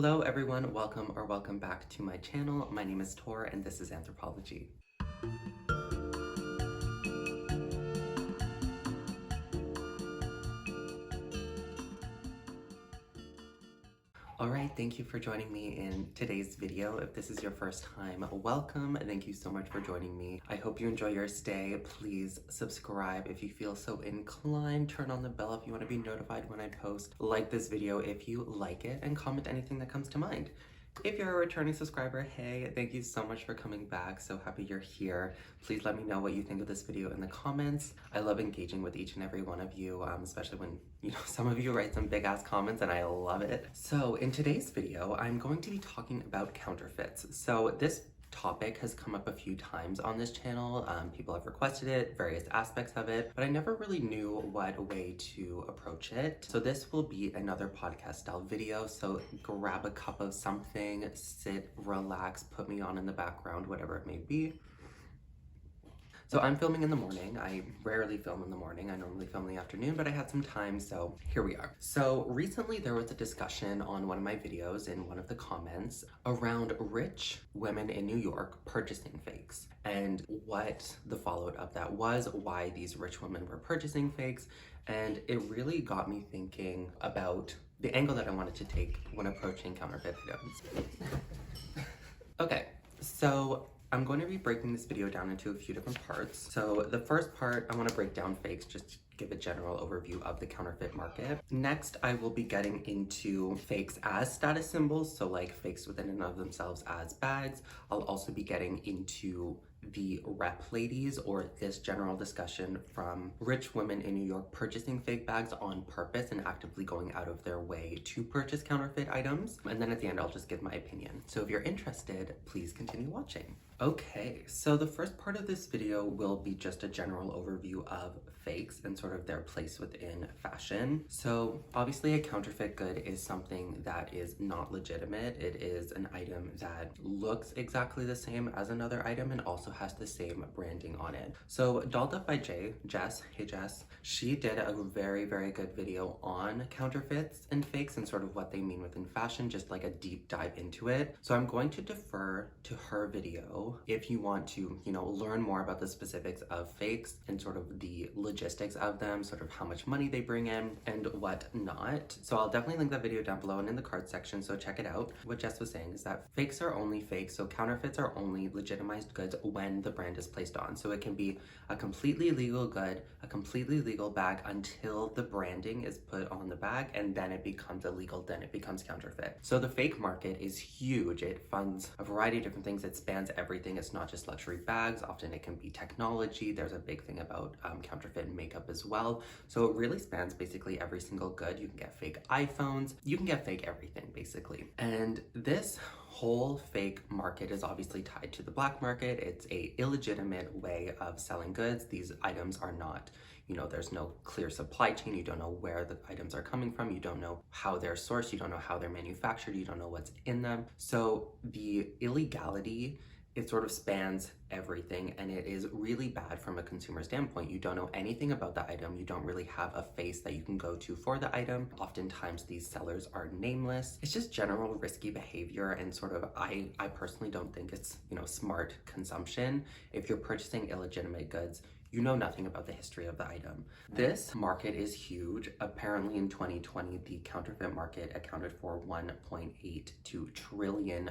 Hello everyone, welcome back to my channel. My name is Tor and this is Anthropology. Alright, thank you for joining me in today's video. If this is your first time, welcome. Thank you so much for joining me. I hope you enjoy your stay. Please subscribe if you feel so inclined. Turn on the bell if you want to be notified when I post. Like this video if you like it, and comment anything that comes to mind. If you're a returning subscriber, hey, thank you so much for coming back. So happy you're here. Please let me know what you think of this video in the comments. I love engaging with each and every one of you, especially when, some of you write some big ass comments and I love it. So in today's video, I'm going to be talking about counterfeits. So this topic has come up a few times on this channel. People have requested it, various aspects of it, but I never really knew what way to approach it. So this will be another podcast style video. So grab a cup of something, sit, relax, put me on in the background, whatever it may be. So I'm filming in the morning. I rarely film in the morning. I normally film in the afternoon, but I had some time, so here we are. So recently there was a discussion on one of my videos in one of the comments around rich women in New York purchasing fakes and what the fallout of that was, why these rich women were purchasing fakes, and it really got me thinking about the angle that I wanted to take when approaching counterfeit items. Okay, so I'm going to be breaking this video down into a few different parts. So the first part, I want to break down fakes, just to give a general overview of the counterfeit market. Next, I will be getting into fakes as status symbols, so like fakes within and of themselves as bags. I'll also be getting into the RepLadies, or this general discussion from rich women in New York purchasing fake bags on purpose and actively going out of their way to purchase counterfeit items. And then at the end, I'll just give my opinion. So if you're interested, please continue watching. Okay, so the first part of this video will be just a general overview of fakes and sort of their place within fashion. So obviously a counterfeit good is something that is not legitimate. It is an item that looks exactly the same as another item and also has the same branding on it. So Dolled Up by Jess, hey Jess, she did a very, very good video on counterfeits and fakes and sort of what they mean within fashion, just like a deep dive into it. So I'm going to defer to her video if you want to, learn more about the specifics of fakes and sort of the logistics of them, sort of how much money they bring in and what not. So I'll definitely link that video down below and in the card section, so check it out. What Jess was saying is that fakes are only fake, so counterfeits are only legitimized goods when the brand is placed on. So it can be a completely legal good, a completely legal bag until the branding is put on the bag, and then it becomes illegal, then it becomes counterfeit. So the fake market is huge. It funds a variety of different things. It spans everything. It's not just luxury bags. Often it can be technology. There's a big thing about counterfeit makeup as well. So it really spans basically every single good. You can get fake iPhones. You can get fake everything basically. And this whole fake market is obviously tied to the black market. It's a illegitimate way of selling goods. These items are not, there's no clear supply chain. You don't know where the items are coming from. You don't know how they're sourced. You don't know how they're manufactured. You don't know what's in them. So the illegality, it sort of spans everything, and it is really bad from a consumer standpoint. You don't know anything about the item. You don't really have a face that you can go to for the item. Oftentimes these sellers are nameless. It's just general risky behavior, and sort of I personally don't think it's, smart consumption. If you're purchasing illegitimate goods, you know nothing about the history of the item. This market is huge. Apparently in 2020, the counterfeit market accounted for $1.82 trillion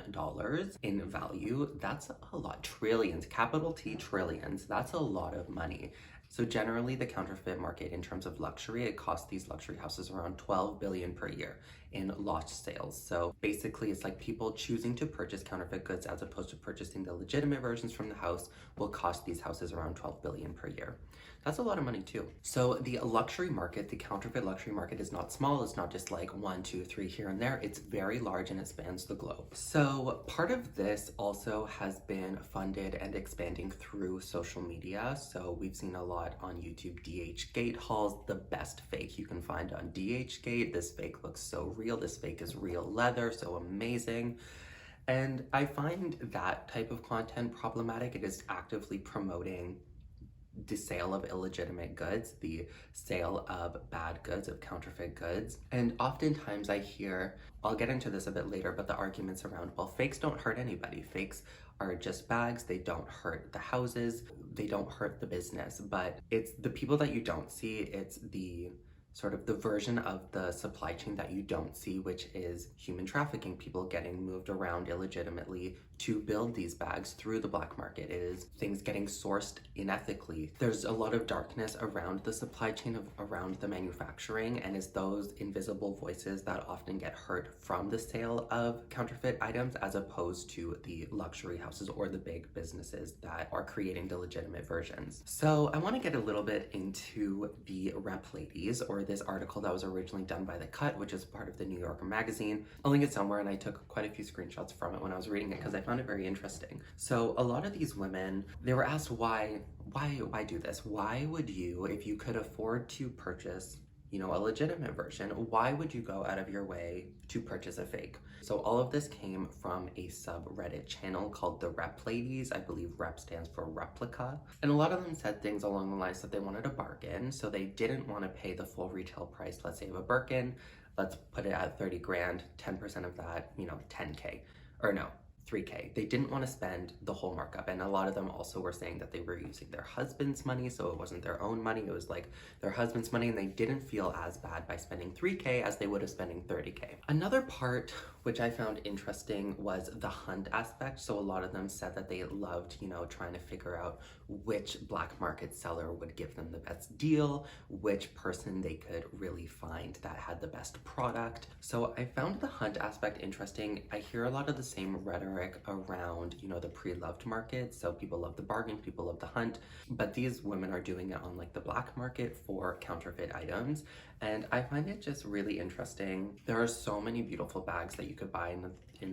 in value. That's a lot. Trillions, capital T, trillions. That's a lot of money. So generally the counterfeit market in terms of luxury, it costs these luxury houses around $12 billion per year in lost sales. So basically it's like people choosing to purchase counterfeit goods as opposed to purchasing the legitimate versions from the house will cost these houses around $12 billion per year. That's a lot of money too. So the luxury market, the counterfeit luxury market is not small. It's not just like 1, 2, 3 here and there. It's very large and it spans the globe. So part of this also has been funded and expanding through social media. So we've seen a lot on YouTube, DHGate hauls, the best fake you can find on DHGate. This fake looks so real. This fake is real leather, so amazing. And I find that type of content problematic. It is actively promoting the sale of illegitimate goods, the sale of bad goods, of counterfeit goods. And oftentimes I hear, I'll get into this a bit later, but the arguments around, well, fakes don't hurt anybody. Fakes are just bags. They don't hurt the houses. They don't hurt the business. But it's the people that you don't see. It's the sort of the version of the supply chain that you don't see, which is human trafficking, people getting moved around illegitimately to build these bags through the black market. It is things getting sourced unethically. There's a lot of darkness around the supply chain, around the manufacturing, and it's those invisible voices that often get hurt from the sale of counterfeit items, as opposed to the luxury houses or the big businesses that are creating the legitimate versions. So I want to get a little bit into the RepLadies, or this article that was originally done by The Cut, which is part of the New Yorker magazine. I'll link it somewhere, and I took quite a few screenshots from it when I was reading it because I found it very interesting. So a lot of these women, they were asked why do this? Why would you, if you could afford to purchase, you know, a legitimate version, why would you go out of your way to purchase a fake? So all of this came from a subreddit channel called the RepLadies. I believe rep stands for replica. And a lot of them said things along the lines that they wanted a bargain, so they didn't want to pay the full retail price, let's say, of a Birkin. Let's put it at 30 grand, 10% of that, you know, 10K, or no, 3K. They didn't want to spend the whole markup. And a lot of them also were saying that they were using their husband's money, so it wasn't their own money, it was like their husband's money, and they didn't feel as bad by spending 3K as they would have spending 30K. Another part which I found interesting was the hunt aspect. So a lot of them said that they loved, you know, trying to figure out which black market seller would give them the best deal, which person they could really find that had the best product. So I found the hunt aspect interesting. I hear a lot of the same rhetoric around, you know, the pre-loved market. So people love the bargain, people love the hunt, but these women are doing it on like the black market for counterfeit items. And I find it just really interesting. There are so many beautiful bags that you could buy in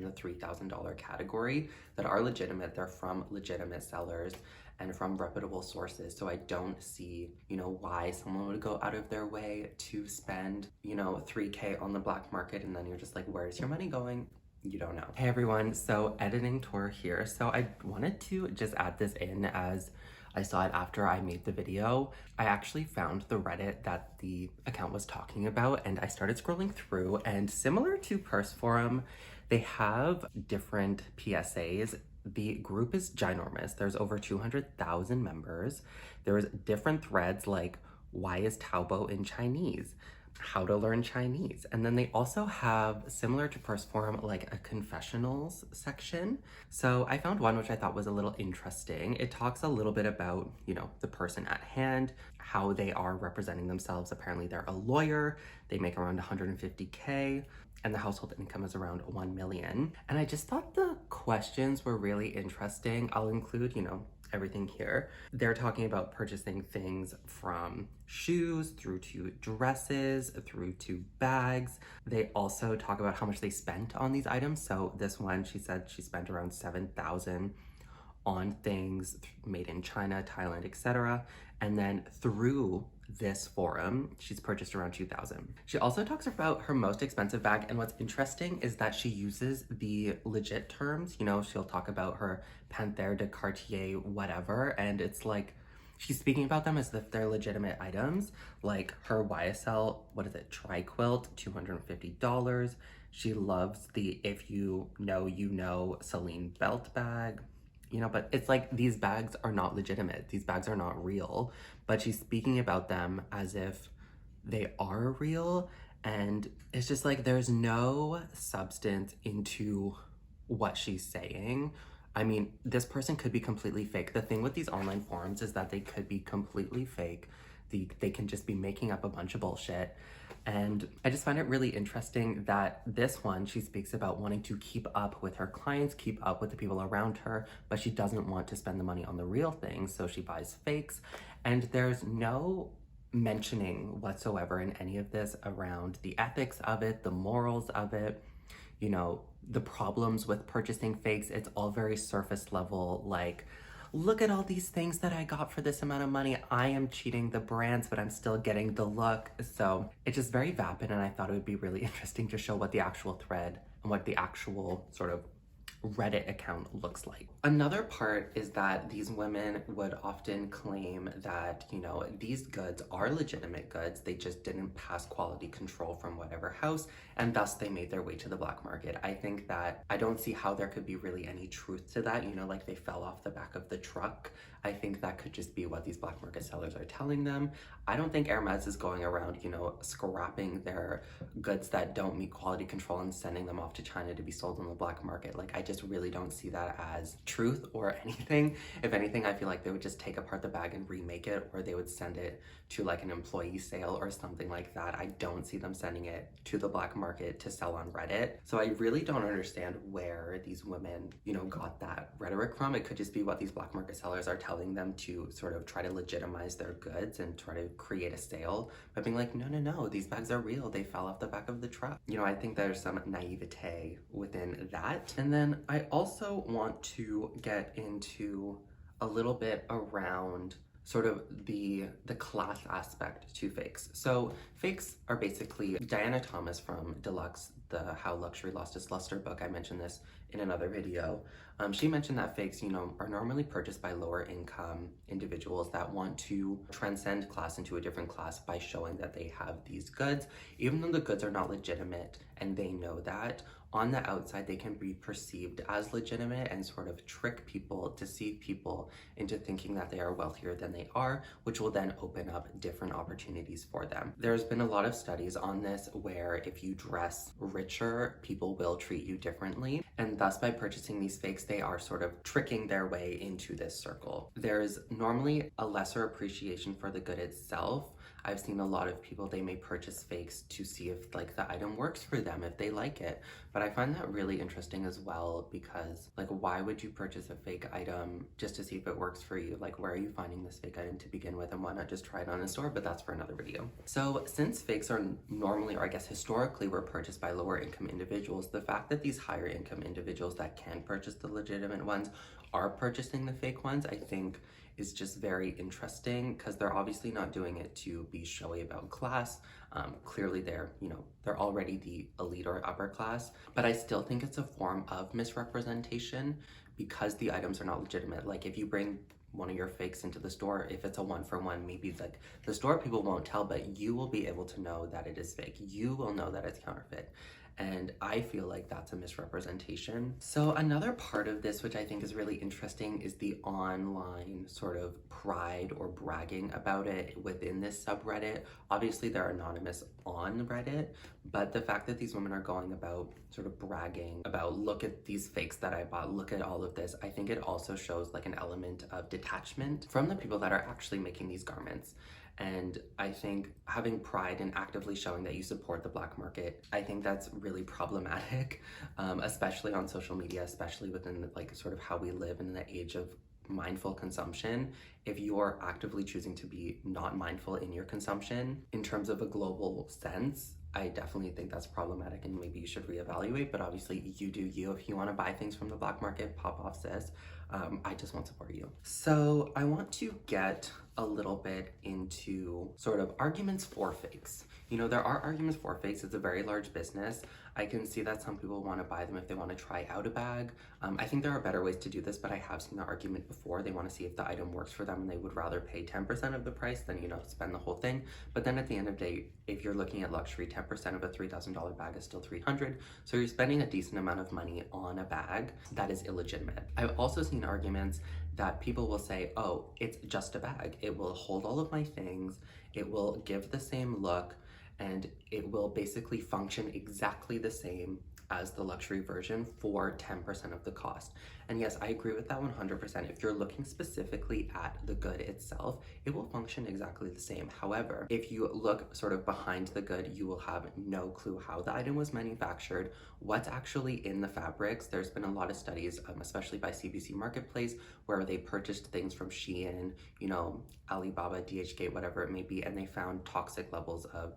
the $3,000 category that are legitimate. They're from legitimate sellers and from reputable sources. So I don't see, you know, why someone would go out of their way to spend, you know, 3K on the black market, and then you're just like, where's your money going? You don't know. Hey everyone, so editing tour here. So I wanted to just add this in as I saw it after I made the video. I actually found the Reddit that the account was talking about, and I started scrolling through, and similar to Purse Forum, they have different PSAs. The group is ginormous. There's over 200,000 members. There's different threads like, why is Taobao in Chinese? How to learn Chinese. And then they also have, similar to Purse Forum, like a confessionals section. So I found one which I thought was a little interesting. It talks a little bit about, you know, the person at hand, how they are representing themselves. Apparently they're a lawyer, they make around 150K, and the household income is around 1 million. And I just thought the questions were really interesting. I'll include, you know, everything here. They're talking about purchasing things from shoes through to dresses, through to bags. They also talk about how much they spent on these items. So this one, she said she spent around 7,000 on things made in China, Thailand, etc. And then through this forum, she's purchased around 2,000. She also talks about her most expensive bag, and what's interesting is that she uses the legit terms. You know, she'll talk about her Panthère de Cartier, whatever, and it's like, she's speaking about them as if they're legitimate items. Like her YSL, what is it, tri-quilt, $250. She loves the If You Know, You Know Celine belt bag. You know, but it's like, these bags are not legitimate. These bags are not real, but she's speaking about them as if they are real. And it's just like, there's no substance into what she's saying. I mean, this person could be completely fake. The thing with these online forums is that they could be completely fake. They can just be making up a bunch of bullshit. And I just find it really interesting that this one, she speaks about wanting to keep up with her clients, keep up with the people around her, but she doesn't want to spend the money on the real things, so she buys fakes. And there's no mentioning whatsoever in any of this around the ethics of it, the morals of it, you know, the problems with purchasing fakes. It's all very surface level, like, look at all these things that I got for this amount of money. I am cheating the brands, but I'm still getting the look. So it's just very vapid, and I thought it would be really interesting to show what the actual thread and what the actual sort of Reddit account looks like. Another part is that these women would often claim that, you know, these goods are legitimate goods, they just didn't pass quality control from whatever house, and thus they made their way to the black market. I think that I don't see how there could be really any truth to that, you know, like they fell off the back of the truck. I think that could just be what these black market sellers are telling them. I don't think Hermes is going around, you know, scrapping their goods that don't meet quality control and sending them off to China to be sold on the black market. Like, I just really don't see that as truth or anything. If anything, I feel like they would just take apart the bag and remake it, or they would send it to like an employee sale or something like that. I don't see them sending it to the black market to sell on Reddit. So I really don't understand where these women, you know, got that rhetoric from. It could just be what these black market sellers are telling them to sort of try to legitimize their goods and try to create a sale by being like, no, these bags are real. They fell off the back of the truck. You know, I think there's some naivete within that. And then I also want to get into a little bit around sort of the class aspect to fakes. So fakes are basically Diana Thomas from Deluxe, the How Luxury Lost Its Luster book. I mentioned this in another video. She mentioned that fakes, you know, are normally purchased by lower income individuals that want to transcend class into a different class by showing that they have these goods, even though the goods are not legitimate and they know that. On the outside, they can be perceived as legitimate and sort of trick people, deceive people into thinking that they are wealthier than they are, which will then open up different opportunities for them. There's been a lot of studies on this where if you dress richer, people will treat you differently. And thus, by purchasing these fakes, they are sort of tricking their way into this circle. There's normally a lesser appreciation for the good itself. I've seen a lot of people, they may purchase fakes to see if like the item works for them, if they like it. But I find that really interesting as well, because like, why would you purchase a fake item just to see if it works for you? Like, where are you finding this fake item to begin with, and why not just try it on a store? But that's for another video. So since fakes are normally, or I guess historically, were purchased by lower income individuals, the fact that these higher income individuals that can purchase the legitimate ones are purchasing the fake ones, I think is just very interesting, because they're obviously not doing it to be showy about class. Clearly they're, you know, they're already the elite or upper class, but I still think it's a form of misrepresentation because the items are not legitimate. Like, if you bring one of your fakes into the store, if it's a 1-for-1, maybe like the store people won't tell, but you will be able to know that it is fake. You will know that it's counterfeit. And I feel like that's a misrepresentation. So another part of this, which I think is really interesting, is the online sort of pride or bragging about it within this subreddit. Obviously they're anonymous on Reddit, but the fact that these women are going about sort of bragging about, look at these fakes that I bought, look at all of this, I think it also shows like an element of detachment from the people that are actually making these garments. And I think having pride and actively showing that you support the black market, I think that's really problematic, especially on social media, especially within like sort of how we live in the age of mindful consumption. If you're actively choosing to be not mindful in your consumption in terms of a global sense, I definitely think that's problematic, and maybe you should reevaluate. But obviously you do you. If you want to buy things from the black market, pop off, sis. I just won't support you. So I want to get a little bit into sort of arguments for fakes. You know, there are arguments for fakes. It's a very large business. I can see that some people want to buy them if they want to try out a bag. I think there are better ways to do this, but I have seen the argument before. They want to see if the item works for them, and they would rather pay 10% of the price than, you know, spend the whole thing. But then at the end of the day, if you're looking at luxury, 10% of a $3,000 bag is still $300. So you're spending a decent amount of money on a bag that is illegitimate. I've also seen arguments that people will say, oh, it's just a bag. It will hold all of my things. It will give the same look, and it will basically function exactly the same as the luxury version for 10% of the cost. And yes, I agree with that 100%. If you're looking specifically at the good itself, it will function exactly the same. However, if you look sort of behind the good, you will have no clue how the item was manufactured, what's actually in the fabrics. There's been a lot of studies, especially by CBC Marketplace, where they purchased things from Shein, you know, Alibaba, DHGate, whatever it may be, and they found toxic levels of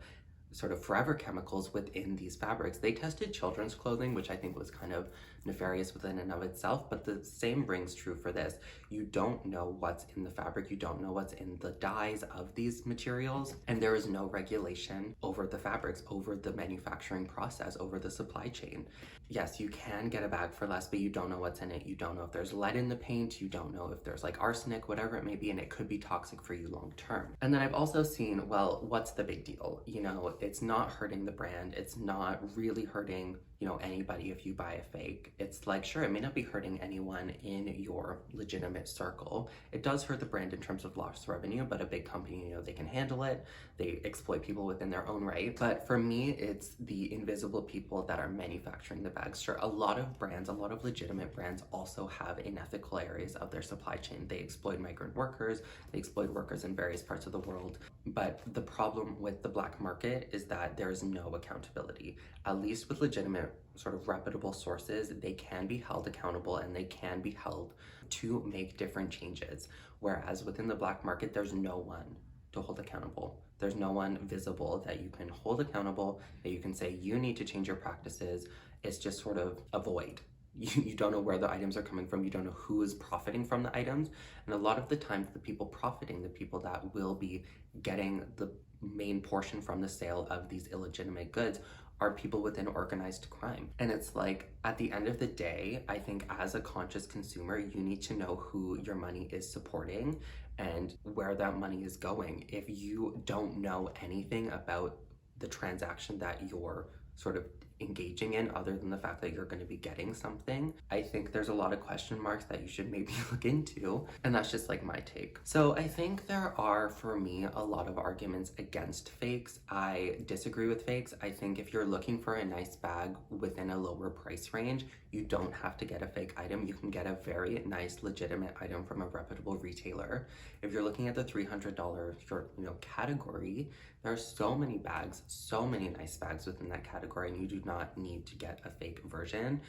sort of forever chemicals within these fabrics. They tested children's clothing, which I think was kind of nefarious within and of itself, but the same rings true for this. You don't know what's in the fabric, you don't know what's in the dyes of these materials, and there is no regulation over the fabrics, over the manufacturing process, over the supply chain. yes, you can get a bag for less, but you don't know what's in it. You don't know if there's lead in the paint. You don't know if there's like arsenic, whatever it may be, and it could be toxic for you long term. And then I've also seen, well, what's the big deal? You know, it's not hurting the brand. It's not really hurting, you know, anybody if you buy a fake. It's like, sure, it may not be hurting anyone in your legitimate circle. It does hurt the brand in terms of lost revenue, but a big company, you know, they can handle it. They exploit people within their own right. But for me, it's the invisible people that are manufacturing the bags. Sure, a lot of brands, a lot of legitimate brands also have unethical areas of their supply chain. They exploit migrant workers, they exploit workers in various parts of the world. But the problem with the black market is that there is no accountability. At least with legitimate sort of reputable sources, they can be held accountable and they can be held to make different changes. Whereas within the black market, there's no one to hold accountable. There's no one visible that you can hold accountable, that you can say, you need to change your practices. It's just sort of a void. You don't know where the items are coming from. You don't know who is profiting from the items. And a lot of the times, the people profiting, the people that will be getting the main portion from the sale of these illegitimate goods are people within organized crime. And it's like, at the end of the day, I think as a conscious consumer, you need to know who your money is supporting and where that money is going. If you don't know anything about the transaction that you're sort of engaging in other than the fact that you're going to be getting something, I think there's a lot of question marks that you should maybe look into, and that's just like my take. So I think there are, for me, a lot of arguments against fakes. I disagree with fakes. I think if you're looking for a nice bag within a lower price range, you don't have to get a fake item. You can get a very nice, legitimate item from a reputable retailer. If you're looking at the $300 category, there are so many bags, so many nice bags within that category, and you do not need to get a fake version.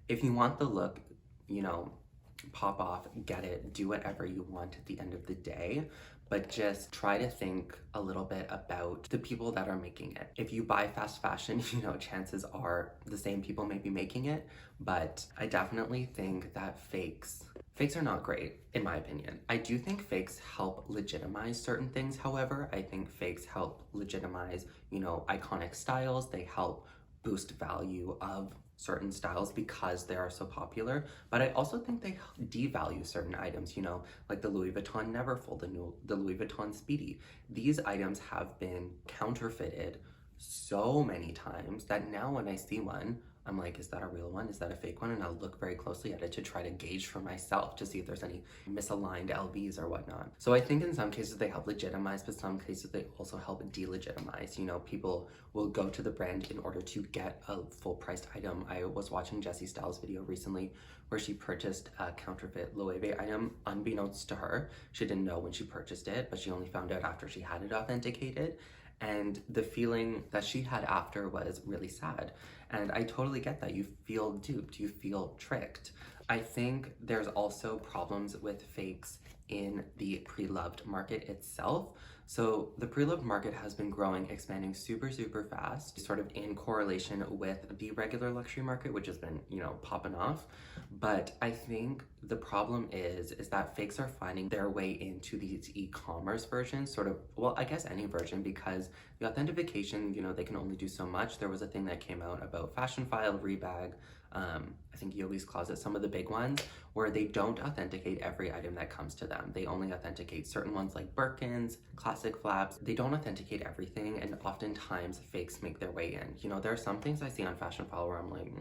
If you want the look, pop off, get it, do whatever you want at the end of the day, but just try to think a little bit about the people that are making it. If you buy fast fashion, chances are the same people may be making it, but I definitely think that fakes are not great, in my opinion. I do think fakes help legitimize certain things, however. I think fakes help legitimize, iconic styles. They help boost value of certain styles because they are so popular, but I also think they devalue certain items, like the Louis Vuitton Neverfull, the Louis Vuitton Speedy. These items have been counterfeited so many times that now when I see one, I'm like, is that a real one? Is that a fake one? And I'll look very closely at it to try to gauge for myself to see if there's any misaligned LVs or whatnot. So I think in some cases they help legitimize, but some cases they also help delegitimize. People will go to the brand in order to get a full priced item. I was watching Jessie Styles' video recently where she purchased a counterfeit Loewe item unbeknownst to her. She didn't know when she purchased it, but she only found out after she had it authenticated. And the feeling that she had after was really sad. And I totally get that. You feel duped, you feel tricked. I think there's also problems with fakes in the pre-loved market itself. So the pre-loved market has been growing, expanding super, super fast, sort of in correlation with the regular luxury market, which has been, popping off. But I think the problem is that fakes are finding their way into these e-commerce versions, I guess any version, because the authentication, they can only do so much. There was a thing that came out about Fashion File, Rebag, I think Yogi's Closet, some of the big ones, where they don't authenticate every item that comes to them. They only authenticate certain ones like Birkins, classic flaps. They don't authenticate everything, and oftentimes fakes make their way in. There are some things I see on Fashion File where I'm like,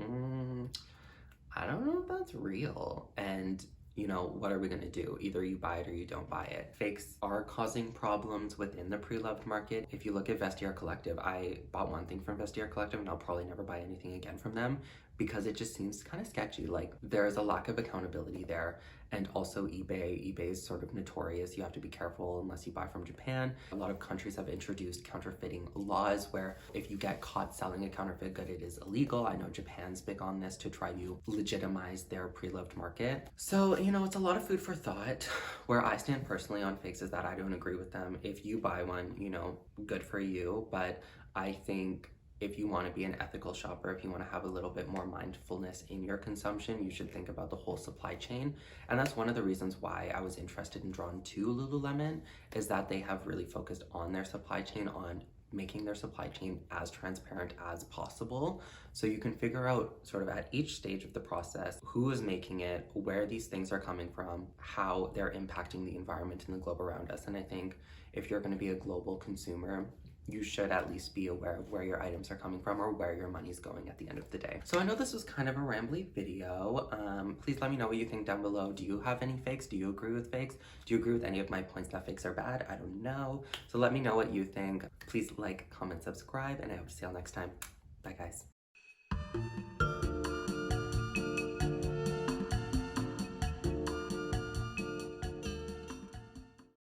I don't know if that's real. And what are we gonna do? Either you buy it or you don't buy it. Fakes are causing problems within the pre-loved market. If you look at Vestiaire Collective, I bought one thing from Vestiaire Collective and I'll probably never buy anything again from them because it just seems kind of sketchy. Like, there's a lack of accountability there. And also eBay is sort of notorious. You have to be careful unless you buy from Japan. A lot of countries have introduced counterfeiting laws where if you get caught selling a counterfeit good, it is illegal. I know Japan's big on this to try to legitimize their pre-loved market. So, it's a lot of food for thought. Where I stand personally on fakes is that I don't agree with them. If you buy one, good for you. But I think if you want to be an ethical shopper, if you want to have a little bit more mindfulness in your consumption, you should think about the whole supply chain. And that's one of the reasons why I was interested and drawn to Lululemon, is that they have really focused on their supply chain, on making their supply chain as transparent as possible, so you can figure out sort of at each stage of the process who is making it, where these things are coming from, how they're impacting the environment and the globe around us. And I think if you're going to be a global consumer, you should at least be aware of where your items are coming from or where your money's going at the end of the day. So I know this was kind of a rambly video. Please let me know what you think down below. Do you have any fakes? Do you agree with fakes? Do you agree with any of my points that fakes are bad? I don't know. So let me know what you think. Please like, comment, subscribe, and I hope to see you all next time. Bye, guys.